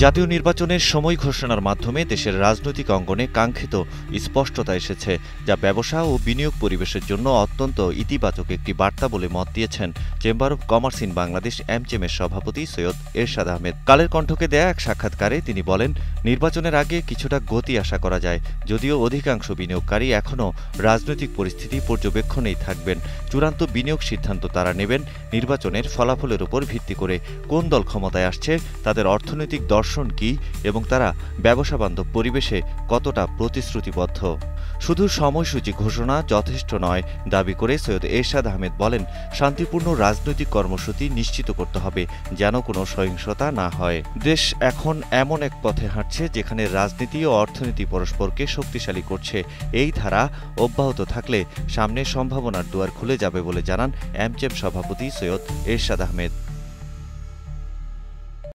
জাতীয় নির্বাচনের সময় ঘোষণার মাধ্যমে দেশের রাজনৈতিক অঙ্গনে কাঙ্ক্ষিত স্পষ্টতা এসেছে, যা ব্যবসা ও বিনিয়োগ পরিবেশের জন্য অত্যন্ত ইতিবাচক একটি বার্তা বলে মত দিয়েছেন chamber of commerce in Bangladesh এমচেমের সভাপতি সৈয়দ এরশাদ আহমেদ। কালের কণ্ঠকে দেয়া এক সাক্ষাৎকারে তিনি বলেন, নির্বাচনের আগে কিছুটা গতি আশা করা যায়, যদিও অধিকাংশ বিনিয়োগকারী এখনও রাজনৈতিক পরিস্থিতি পর্যবেক্ষণেই থাকবেন। চূড়ান্ত বিনিয়োগ সিদ্ধান্ত তারা নেবেন নির্বাচনের ফলাফলের উপর ভিত্তি করে। কোন দল ক্ষমতায় আসছে, তাদের অর্থনৈতিক দর্শন কি এবং তারা ব্যবসাবান্ধব পরিবেশে কতটা প্রতিশ্রুতিবদ্ধ। শুধু সময়সূচি ঘোষণা যথেষ্ট নয় দাবি করে সৈয়দ এরশাদ আহমেদ বলেন, শান্তিপূর্ণ রাজনৈতিক কর্মসূচি নিশ্চিত করতে হবে যেন কোনো সহিংসতা না হয়। দেশ এখন এমন এক পথে হাঁটছে যেখানে রাজনীতি ও অর্থনীতি পরস্পরকে শক্তিশালী করছে। এই ধারা অব্যাহত থাকলে সামনে সম্ভাবনার দুয়ার খুলে যাবে বলে জানান এমচেম সভাপতি সৈয়দ এরশাদ আহমেদ।